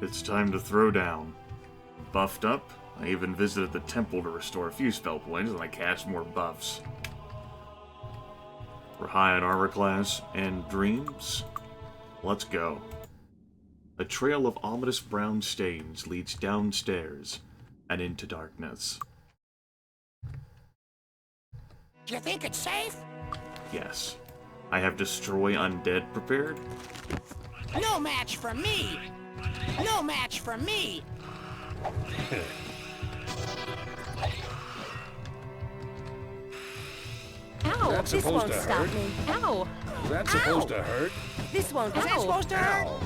It's time to throw down. Buffed up, I even visited the temple to restore a few spell points, and I cast more buffs. We're high on armor class and dreams. Let's go. A trail of ominous brown stains leads downstairs and into darkness. Do you think it's safe? Yes. I have Destroy Undead prepared. No match for me! No match for me! Ow! That's This supposed won't to stop hurt. me. Ow! Is that supposed to hurt? This won't. Is that supposed to hurt? Ow.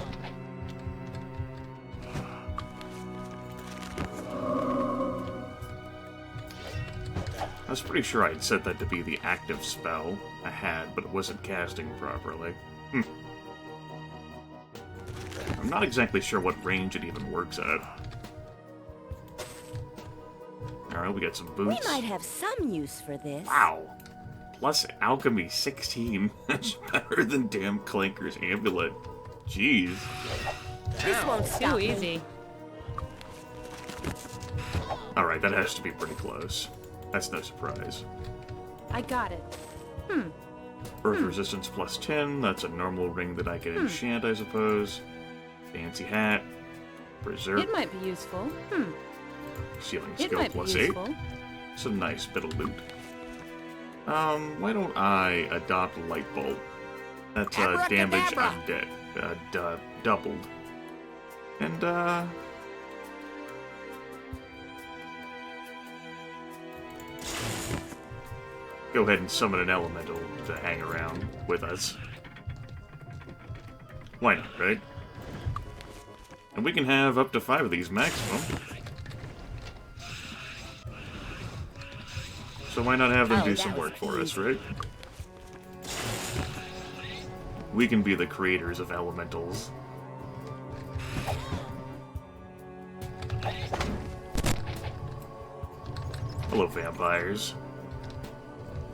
I was pretty sure I'd set that to be the active spell I had, but it wasn't casting properly. I'm not exactly sure what range it even works at. Alright, we got some We boots. might have some use for this. Wow! Plus Alchemy 16. That's better than damn Clanker's Amulet. Jeez. This won't stop Too me. easy. Alright, that has to be pretty close. That's no surprise. I got it. Earth resistance plus 10. That's a normal ring that I can enchant, I suppose. Fancy hat. Berserk. It might be useful. Sealing It skill might be plus 8. useful. It's a nice bit of loot. Why don't I adopt Light Bolt? That's damage Abracadabra. undead. Doubled. And, go ahead and summon an elemental to hang around with us. Why not, right? And we can have up to 5 of these maximum. So why not have them do that some was work for us, right? We can be the creators of elementals. Hello, vampires.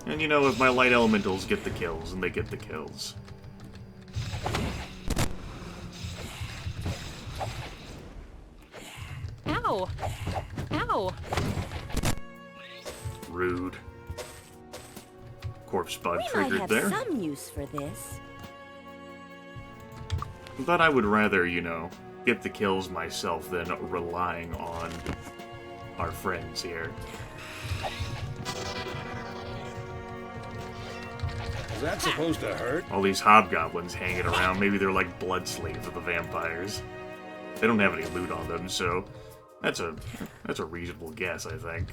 And you know, if my light elementals get the kills, and they get the kills. Ow! Ow! Rude. Corpse bug We might triggered have there. some use for this. But I would rather, you know, get the kills myself than relying on our friends here. Is that supposed to hurt? All these hobgoblins hanging around, maybe they're like blood slaves of the vampires. They don't have any loot on them, so that's a reasonable guess, I think.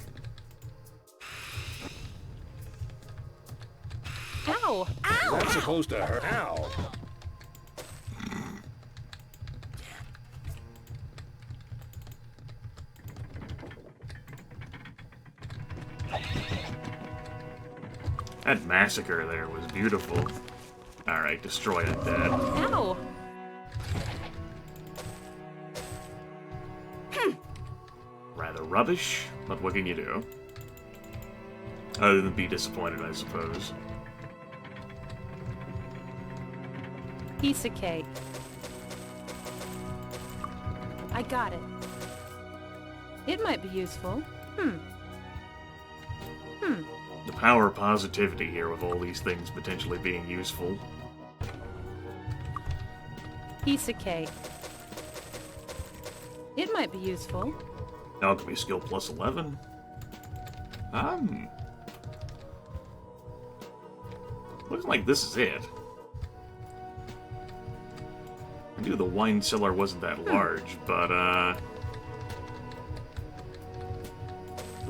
Ow! Is that supposed to hurt? Ow. That massacre there was beautiful. Alright, destroy undead. Ow! Rather rubbish, but what can you do? Other than be disappointed, I suppose. Piece of cake. I got it. It might be useful. The power of positivity here with all these things potentially being useful. Piece of cake. It might be useful. Alchemy skill plus 11. Looks like this is it. I knew the wine cellar wasn't that large, but, I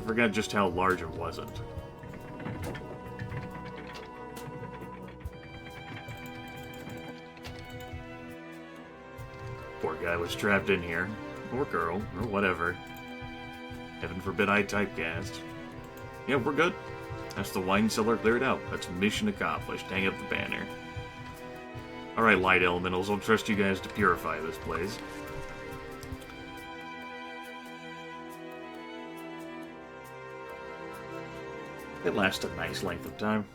forgot just how large it wasn't. Poor guy was trapped in here. Or girl, or whatever. Heaven forbid I typecast. Yeah, we're good. That's the wine cellar cleared out. That's mission accomplished. Hang up the banner. Alright, light elementals, I'll trust you guys to purify this place. It lasts a nice length of time.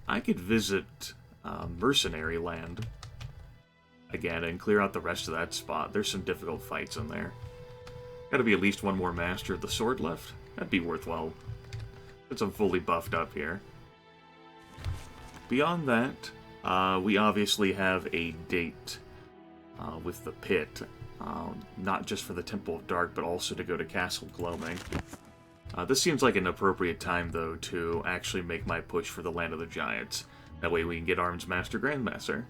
I could visit mercenary land again and clear out the rest of that spot. There's some difficult fights in there. Gotta be at least one more Master of the Sword left. That'd be worthwhile. Since I'm fully buffed up here. Beyond that, we obviously have a date with the pit. Not just for the Temple of Dark, but also to go to Castle Gloaming. This seems like an appropriate time, though, to actually make my push for the Land of the Giants. That way we can get Arms Master Grandmaster.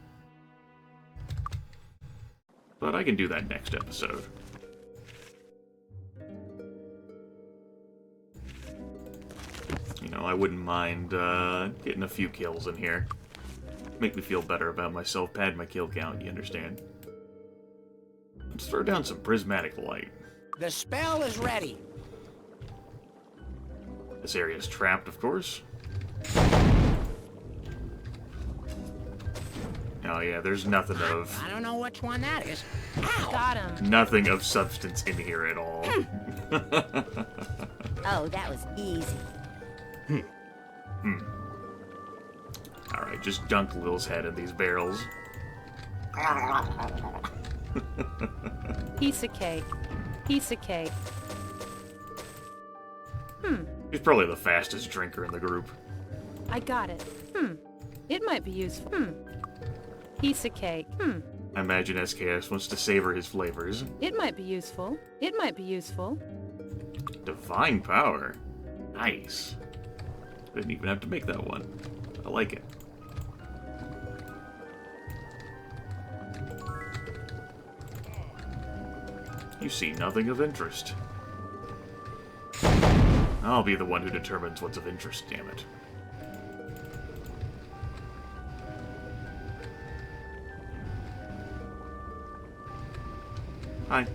But I can do that next episode. You know, I wouldn't mind getting a few kills in here. Make me feel better about myself, pad my kill count, you understand? Let's throw down some prismatic light. The spell is ready. This area is trapped, of course. Oh yeah, there's nothing of... I don't know which one that is. Got him. Nothing of substance in here at all. Oh, that was easy. Alright, just dunk Lil's head in these barrels. Piece of cake. Piece of cake. He's probably the fastest drinker in the group. I got it. It might be useful. Piece of cake. I imagine SKS wants to savor his flavors. It might be useful. It might be useful. Divine power. Nice. Didn't even have to make that one. I like it. You see nothing of interest. I'll be the one who determines what's of interest, damn it. Hi.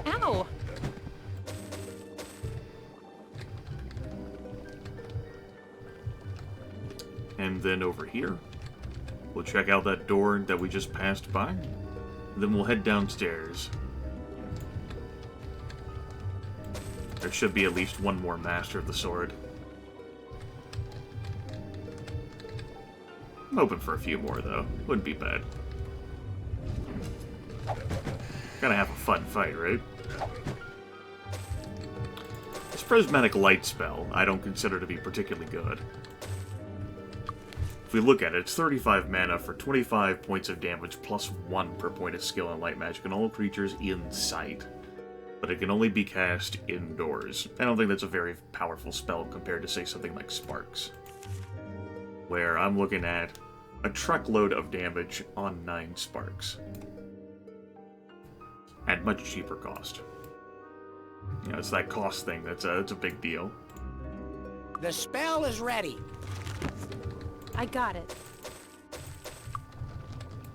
Ow! And then over here, we'll check out that door that we just passed by. Then we'll head downstairs. There should be at least one more Master of the Sword. I'm hoping for a few more, though. Wouldn't be bad. Gotta have a fun fight, right? This prismatic light spell I don't consider to be particularly good. If we look at it, it's 35 mana for 25 points of damage plus 1 per point of skill in light magic on all creatures in sight. But it can only be cast indoors. I don't think that's a very powerful spell compared to, say, something like Sparks, where I'm looking at a truckload of damage on 9 Sparks. At much cheaper cost. You know, it's that cost thing that's a big deal. The spell is ready. I got it.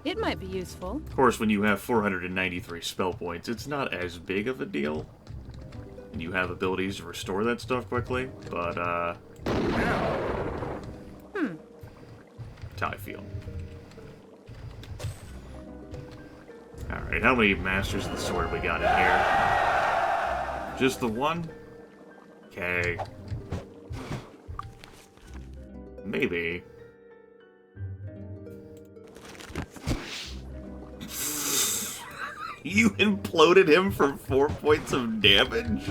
It might be useful. Of course, when you have 493 spell points, it's not as big of a deal. And you have abilities to restore that stuff quickly, but, That's how I feel. Alright, how many Masters of the Sword we got in here? Just the one? Okay. Maybe. You imploded him for 4 points of damage?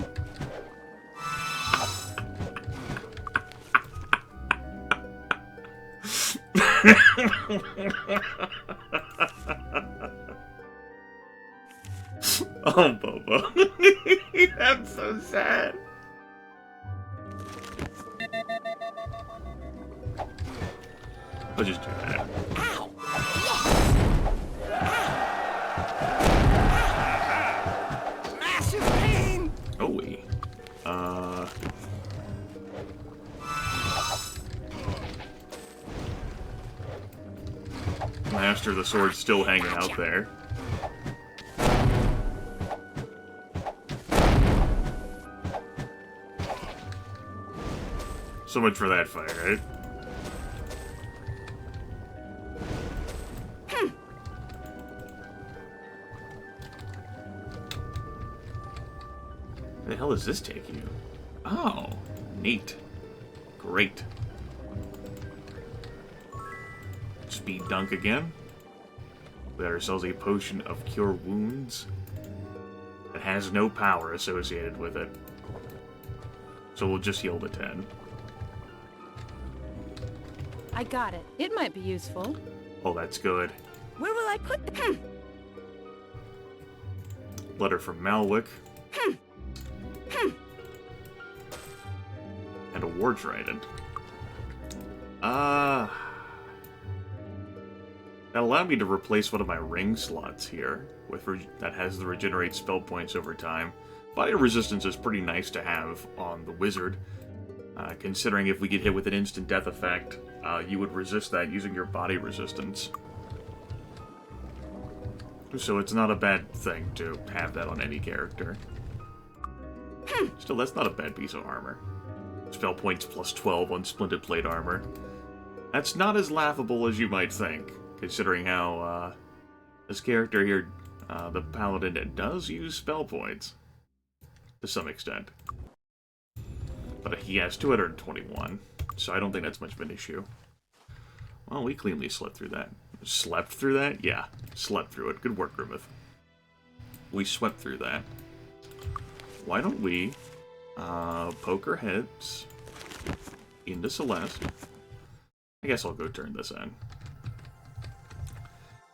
Oh, Bobo. That's so sad. I'll just do that. Ow! Massive pain! Oh, wait. Master of the Sword's still hanging out there. So much for that fight, right? Where the hell does this take you? Oh, neat. Great. Speed BP dunk again. We got ourselves a potion of cure wounds. It has no power associated with it. So we'll just heal the 10. I got it. It might be useful. Oh, that's good. Where will I put the... Letter from Malwick. And a war trident. That allowed me to replace one of my ring slots here with that has the regenerate spell points over time. Body resistance is pretty nice to have on the wizard, considering if we get hit with an instant death effect, you would resist that using your body resistance. So it's not a bad thing to have that on any character. Still, that's not a bad piece of armor. Spell points plus 12 on Splendid Plate armor. That's not as laughable as you might think, considering how this character here, the Paladin, does use spell points. To some extent. But he has 221, so I don't think that's much of an issue. Well, we cleanly slept through that. Slept through that? Yeah, slept through it. Good work, Grimith. We swept through that. Why don't we poke our heads into Celeste? I guess I'll go turn this in.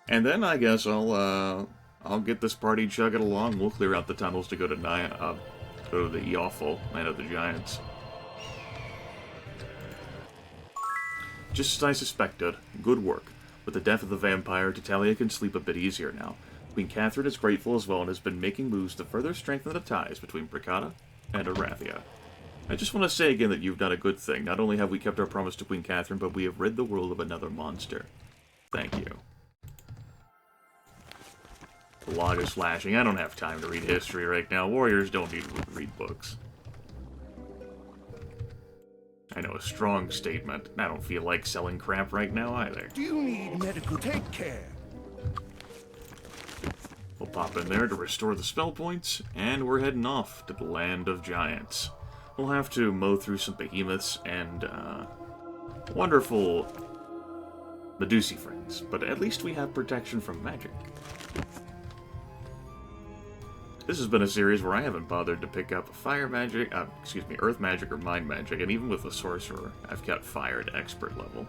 And then I guess I'll get this party chugging along. We'll clear out the tunnels to go to go to the awful Land of the Giants. Just as I suspected. Good work. With the death of the vampire, Tatalia can sleep a bit easier now. Queen Catherine is grateful as well and has been making moves to further strengthen the ties between Bricata and Arathia. I just want to say again that you've done a good thing. Not only have we kept our promise to Queen Catherine, but we have rid the world of another monster. Thank you. The log is flashing. I don't have time to read history right now. Warriors don't need to read books. I know, a strong statement. I don't feel like selling crap right now either. Do you need medical take care? We'll pop in there to restore the spell points, and we're heading off to the Land of Giants. We'll have to mow through some behemoths and wonderful Medusi friends, but at least we have protection from magic. This has been a series where I haven't bothered to pick up fire magic, earth magic or mind magic, and even with the sorcerer, I've kept fire at expert level.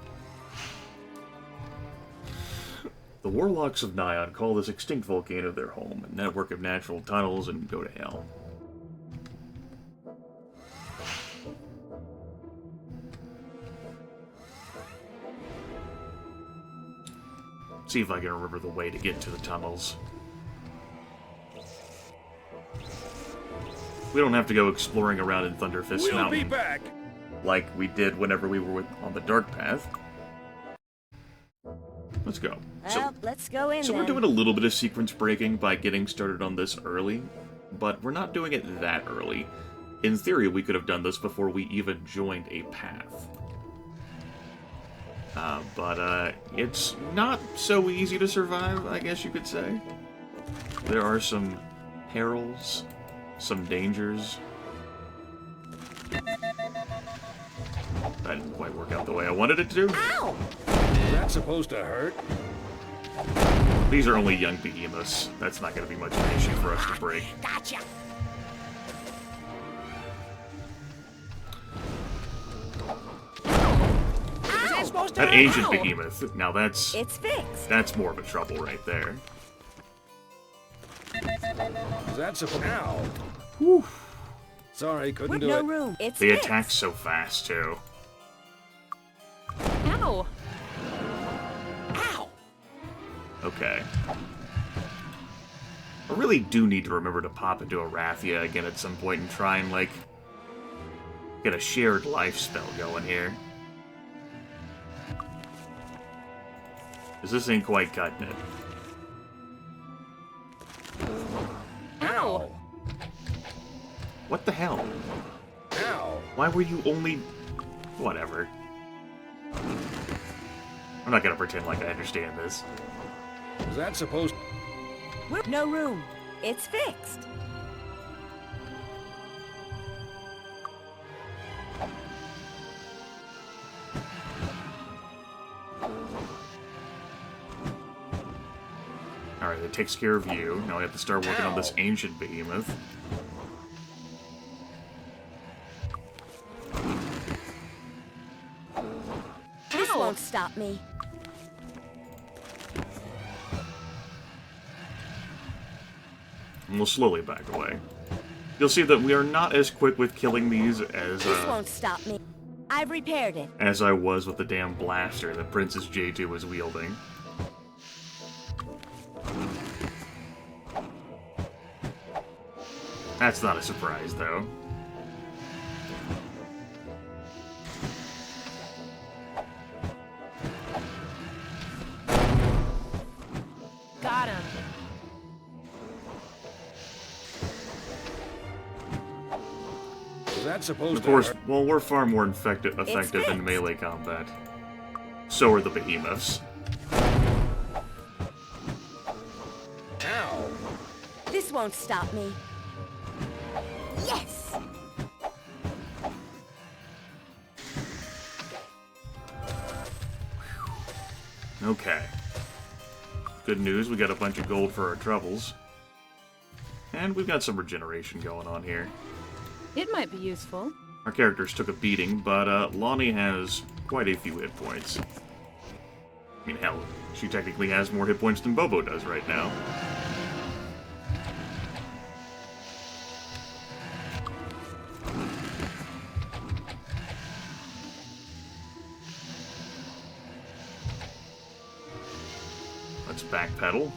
The warlocks of Nyon call this extinct volcano their home, a network of natural tunnels, and go to hell. See if I can remember the way to get to the tunnels. We don't have to go exploring around in Thunderfist Mountain. We'll be back. Like we did whenever we were on the Dark Path. Let's go. Well, let's go in So then. we're doing a little bit of sequence breaking by getting started on this early, but we're not doing it that early. In theory, we could have done this before we even joined a path. But it's not so easy to survive, I guess you could say. There are some perils, some dangers. That didn't quite work out the way I wanted it to. Ow! Is that supposed to hurt? These are only young behemoths. That's not going to be much of an issue for us to break. Gotcha. Is that supposed to That hurt? ancient Ow. behemoth, now It's fixed. that's more of a trouble right there. Is that supposed? Ow! Whew. Sorry, couldn't With do no it. room. It's They fixed. attack so fast, too. Ow! Ow! Okay. I really do need to remember to pop into Arathia again at some point and try and, like, get a shared life spell going here. Because this ain't quite cutting it. Ow! What the hell? Ow! Why were you only... Whatever. I'm not gonna pretend like I understand this. Is that supposed? With no room. It's fixed. Alright, it takes care of you. Now we have to start working on this ancient behemoth. This won't stop me. And we'll slowly back away. You'll see that we are not as quick with killing these as, This won't stop me. I've repaired it. as I was with the damn blaster that Princess J2 was wielding. That's not a surprise, though. Got him. Was that supposed Of course, to hurt? well, we're far more effective in fixed. melee combat. So are the behemoths. Ow! This won't stop me. Yes! Okay. Good news, we got a bunch of gold for our troubles. And we've got some regeneration going on here. It might be useful. Our characters took a beating, but Lonnie has quite a few hit points. I mean, hell, she technically has more hit points than Bobo does right now. Let's backpedal.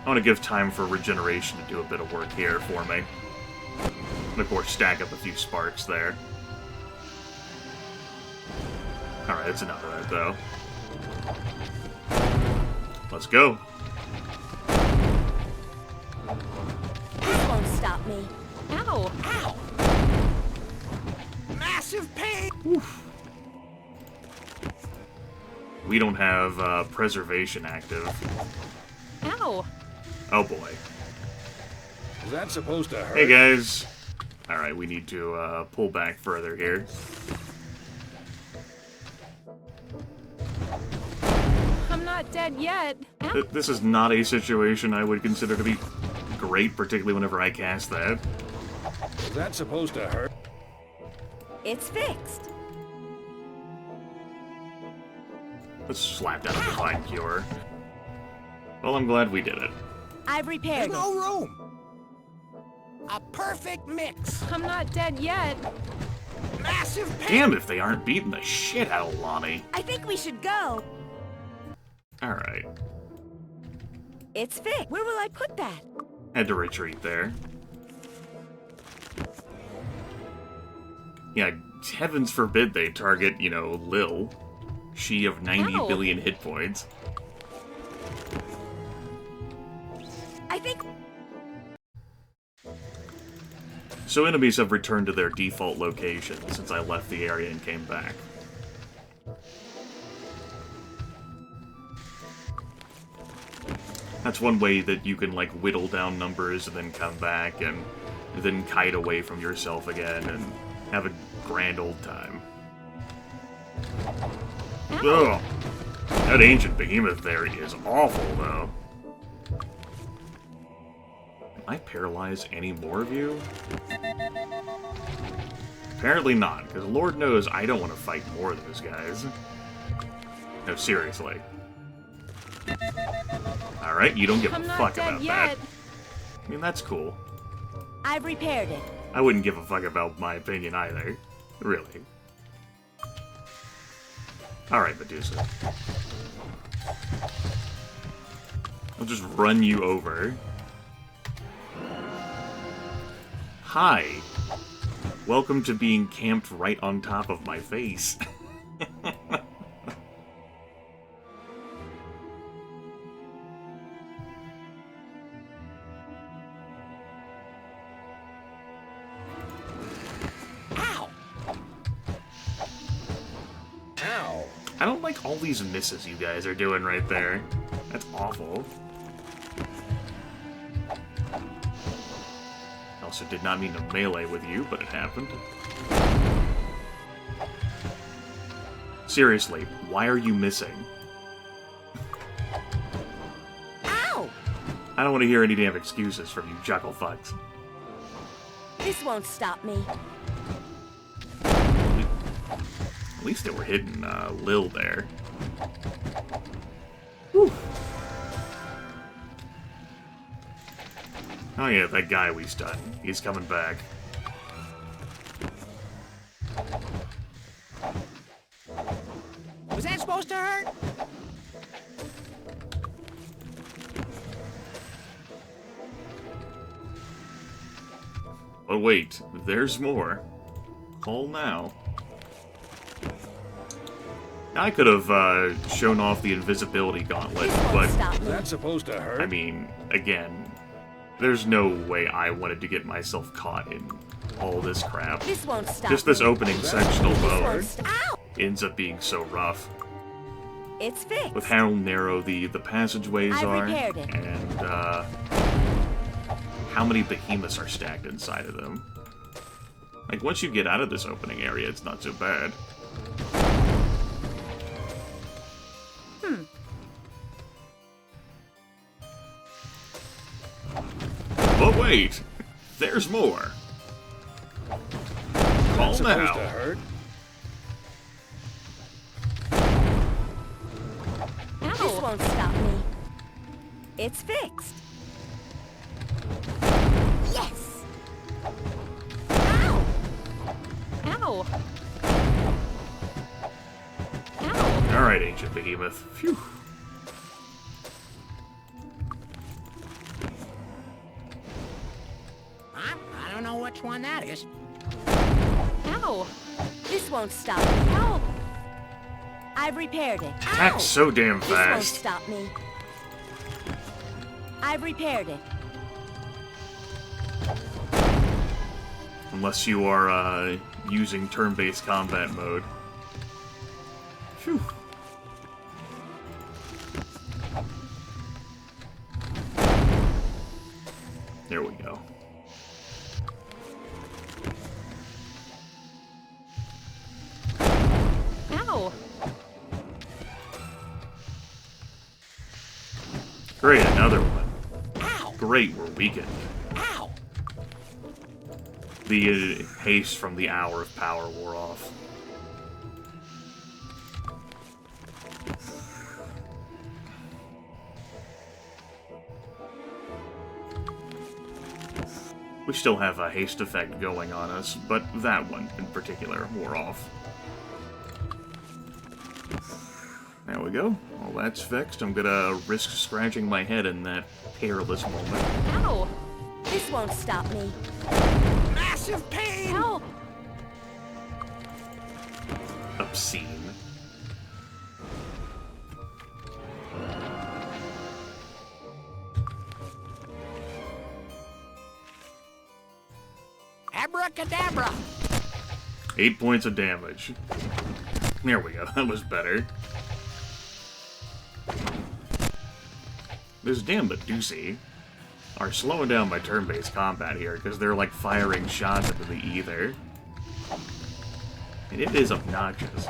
I want to give time for regeneration to do a bit of work here for me. And of course, stack up a few sparks there. Alright, that's enough of that, though. Let's go. This won't stop me. Ow! Ow! Massive pain! Oof. We don't have preservation active. Ow! Oh boy. Was that supposed to hurt? Hey guys. Alright, we need to pull back further here. I'm not dead yet. Ow! This is not a situation I would consider to be great, particularly whenever I cast that. Was that supposed to hurt? It's fixed. Let's slap down a divine cure. Well, I'm glad we did it. I've There's repaired it. no room! A perfect mix! I'm not dead yet. Massive pain! Damn if they aren't beating the shit out of Lonnie. I think we should go. Alright. It's fixed. Where will I put that? Had to retreat there. Yeah, heavens forbid they target, you know, Lil. She of 90 Ow. billion hit points. I think... So enemies have returned to their default location since I left the area and came back. That's one way that you can, like, whittle down numbers and then come back and then kite away from yourself again and have a grand old time. Ugh! That ancient behemoth there is awful, though. Can I paralyze any more of you? Apparently not, because Lord knows I don't want to fight more of those guys. No, seriously. Alright, you don't give a I'm not fuck dead about yet. that. I mean, that's cool. I've repaired it. I wouldn't give a fuck about my opinion either. Really. Alright, Medusa. I'll just run you over. Hi. Welcome to being camped right on top of my face. Ow! Ow! I don't like all these misses you guys are doing right there. That's awful. Also did not mean to melee with you, but it happened. Seriously, why are you missing? I don't want to hear any damn excuses from you juckle fucks. This won't stop me. At least they were hitting Lil there. Whew. Oh yeah, that guy we stunned. He's coming back. Was that supposed to hurt? But wait, there's more. Call now. I could have shown off the invisibility gauntlet, This won't but stop Is me. that supposed to hurt? I mean, again, there's no way I wanted to get myself caught in all this crap. This won't stop Just this me. opening section alone Won't st- Ow! ends up being so rough. It's fixed. With how narrow the passageways I are, repaired it. and how many behemoths are stacked inside of them. Like, once you get out of this opening area, it's not so bad. But wait! There's more! Call Is that supposed to now! hurt? This Ow! won't stop me. It's fixed. Yes! Ow! Ow! Ow! Alright, Ancient Behemoth. Phew. I don't know which one that is. Ow! This won't stop me. Ow! I've repaired it. That's so damn This won't fast. stop me. I've repaired it. Unless you are using turn-based combat mode. Phew. There we go. Ow! Great, another one. Ow! Great, we're weakened. Ow! The haste from the Hour of Power wore off. We still have a haste effect going on us, but that one in particular wore off. There we go. All that's fixed. I'm gonna risk scratching my head in that perilous moment. Ow! This won't stop me. Massive pain! Help! Obscene. Abracadabra! 8 points of damage. There we go. That was better. This damn Medusae are slowing down my turn-based combat here because they're like firing shots into the ether. And it is obnoxious.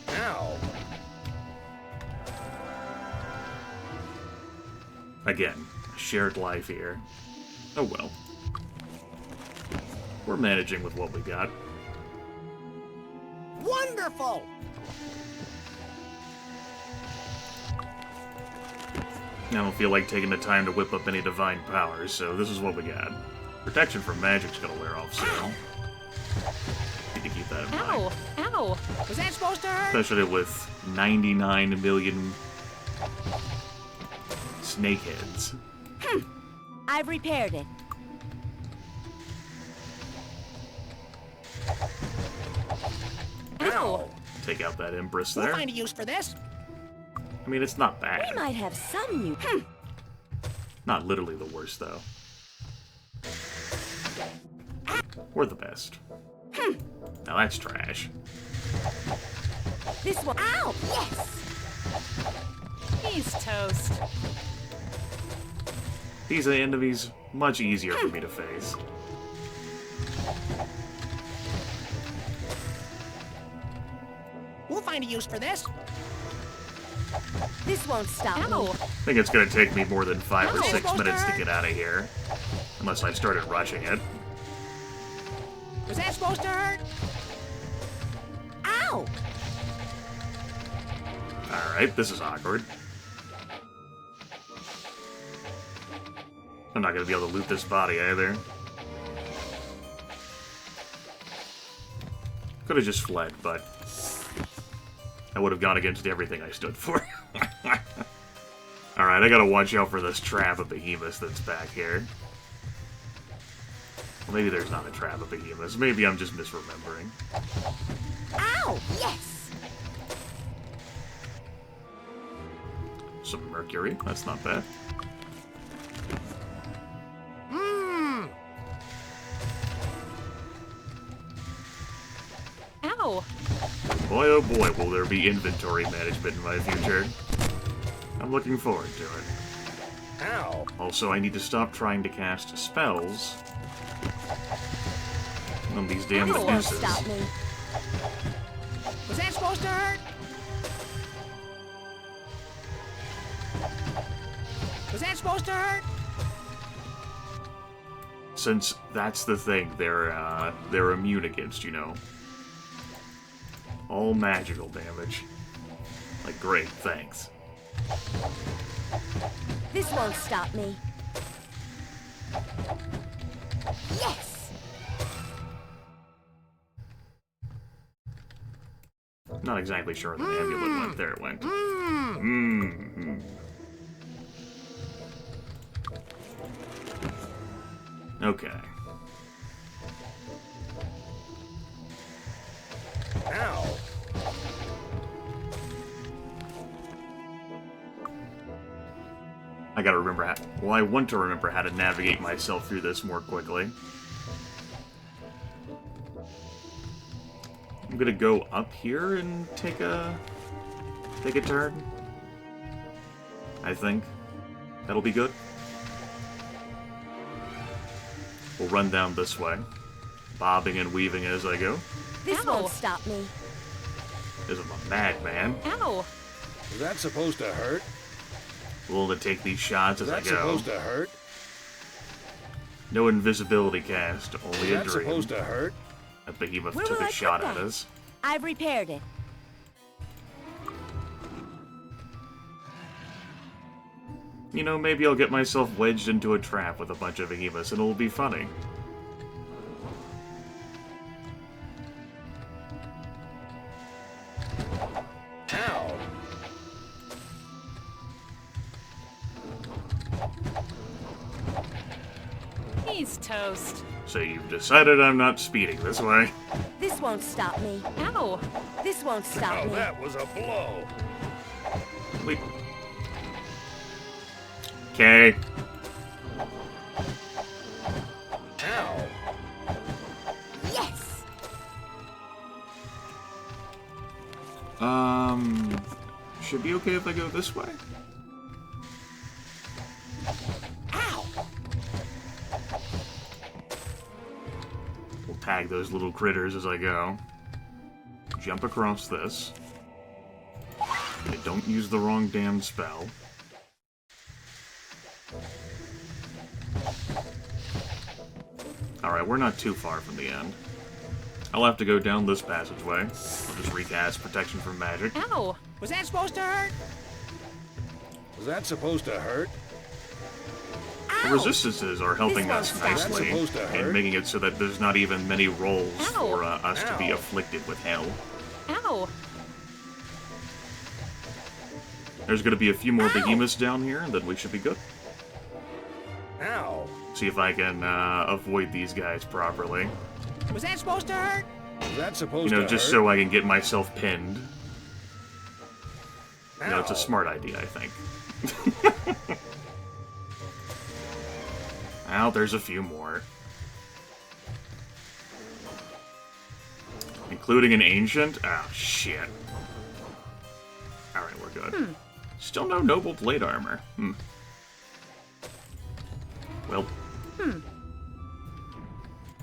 Ow! Again, shared life here. Oh well. We're managing with what we got. Wonderful! I don't feel like taking the time to whip up any divine powers, so this is what we got. Protection from magic's gonna wear off soon. Need to keep that in mind. Ow! Ow! Was that supposed to hurt? Especially with 99 million snakeheads. I've repaired it. Ow! Take out that Empress We'll there. find a use for this. I mean, it's not We bad. might have some new. Not literally the worst, though. We're the best. Now that's trash. This one. Ow! Yes! He's toast. These enemies, much easier for me to face. We'll find a use for this. This won't stop Ow! me. I think it's gonna take me more than 5 or Ow. 6 minutes to get out of here. Unless I started rushing it. Was that supposed to hurt? Ow! Alright, this is awkward. I'm not gonna be able to loot this body either. Could have just fled, but I would have gone against everything I stood for. Alright, I gotta watch out for this trap of behemoths that's back here. Well, maybe there's not a trap of behemoths. Maybe I'm just misremembering. Ow! Yes! Some mercury, that's not bad. Ow! Boy, oh boy, will there be inventory management in my future. I'm looking forward to it. Ow. Also, I need to stop trying to cast spells on these damn This won't Meduses. stop me. Was that supposed to hurt? Was that supposed to hurt? Since that's the thing, they're immune against, you know. All magical damage. Like, great, thanks. This won't stop me. Yes! Not exactly sure where the amulet went. There it went. Mm-hmm. Okay. Ow. I gotta remember how... Well, I want to remember how to navigate myself through this more quickly. I'm gonna go up here and take a turn. I think. That'll be good. We'll run down this way, bobbing and weaving as I go. This Ow. won't stop me. Because I'm a madman. Ow! Was that supposed to hurt? Willing to take these shots Was as I that go. supposed to hurt? No invisibility cast, Was only a that dream. supposed to hurt? A behemoth Where took will a I shot put at that? us. I've repaired it. You know, maybe I'll get myself wedged into a trap with a bunch of behemoths and it'll be funny. Ow. He's toast. So you've decided I'm not speeding this way. This won't stop me. Ow! This won't stop Oh, me. that was a blow. Wait. Okay. Ow. Yes! Should be okay if I go this way? Ow! We'll tag those little critters as I go. Jump across this. Okay, don't use the wrong damn spell. Alright, we're not too far from the end. I'll have to go down this passageway. I'll just recast Protection from Magic. Ow! Was that supposed to hurt? Was that supposed to hurt? The resistances are helping us This one's nicely supposed to hurt. and making it so that there's not even many rolls Ow. for us to be Ow. afflicted with hell. Ow! There's going to be a few more behemoths down here, and then we should be good. Ow. See if I can avoid these guys properly. Was that supposed to hurt? Was that You supposed know, to just hurt? so I can get myself pinned. You know, it's a Ow. smart idea, I think. Well, there's a few more. Including an ancient? Oh, shit. Alright, we're good. Still no noble blade armor. Well,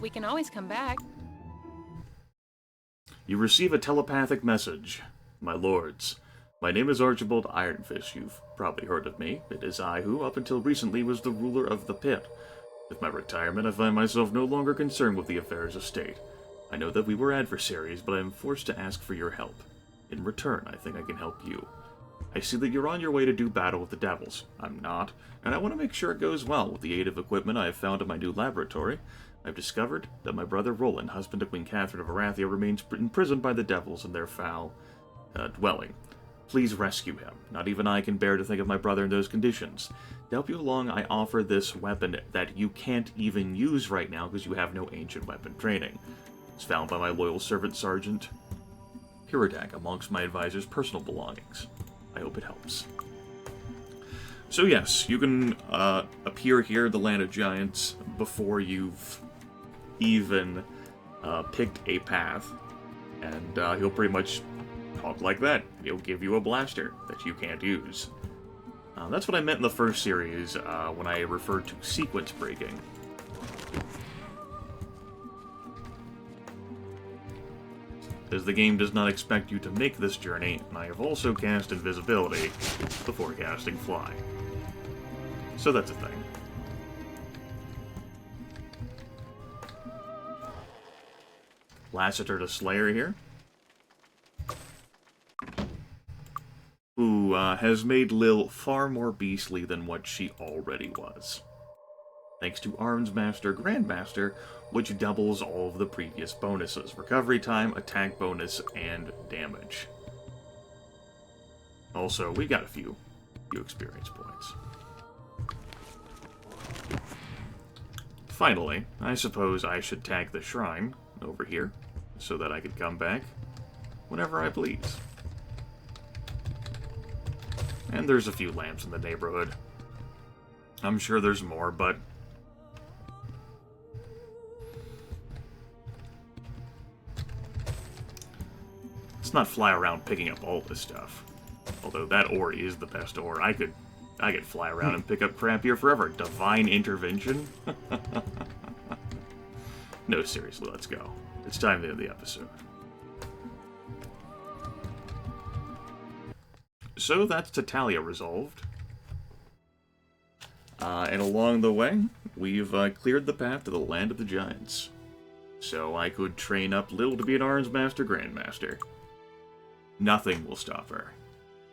We can always come back. you receive a telepathic message. My lords, My name is Archibald Ironfist. You've probably heard of me. It is I who, up until recently, was the ruler of the pit. With my retirement, I find myself no longer concerned with the affairs of state. I know that we were adversaries, but I am forced to ask for your help. In return, I think I can help you. I see that you're on your way to do battle with the devils. I'm not, and I want to make sure it goes well. With the aid of equipment I have found in my new laboratory, I've discovered that my brother Roland, husband of Queen Catherine of Arathia, remains imprisoned by the devils in their foul dwelling. Please rescue him. Not even I can bear to think of my brother in those conditions. To help you along, I offer this weapon that you can't even use right now because you have no ancient weapon training. It's found by my loyal servant, Sergeant Hiradak, amongst my advisor's personal belongings. I hope it helps. So yes, you can appear here in the Land of Giants before you've even picked a path, and he'll pretty much talk like that. He'll give you a blaster that you can't use. That's what I meant in the first series when I referred to sequence breaking. As the game does not expect you to make this journey, and I have also cast invisibility before casting fly. So that's a thing. Lassiter the Slayer here, who has made Lil far more beastly than what she already was. Thanks to Arms Master Grandmaster, which doubles all of the previous bonuses: recovery time, attack bonus, and damage. Also, we got a few experience points. Finally, I suppose I should tag the shrine over here, so that I could come back whenever I please. And there's a few lamps in the neighborhood. I'm sure there's more, but let's not fly around picking up all this stuff. Although that ore is the best ore. I could fly around and pick up crap here forever. Divine Intervention? No, seriously, let's go. It's time to end the episode. So that's Tatalia resolved. And along the way, we've cleared the path to the Land of the Giants. So I could train up Lil to be an Arms Master Grandmaster. Nothing will stop her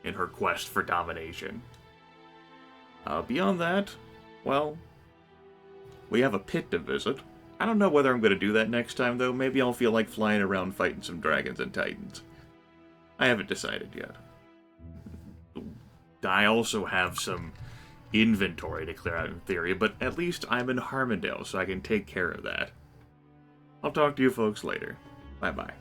in her quest for domination. Beyond that, well, we have a pit to visit. I don't know whether I'm going to do that next time, though. Maybe I'll feel like flying around fighting some dragons and titans. I haven't decided yet. I also have some inventory to clear out in theory, but at least I'm in Harmondale, so I can take care of that. I'll talk to you folks later. Bye-bye.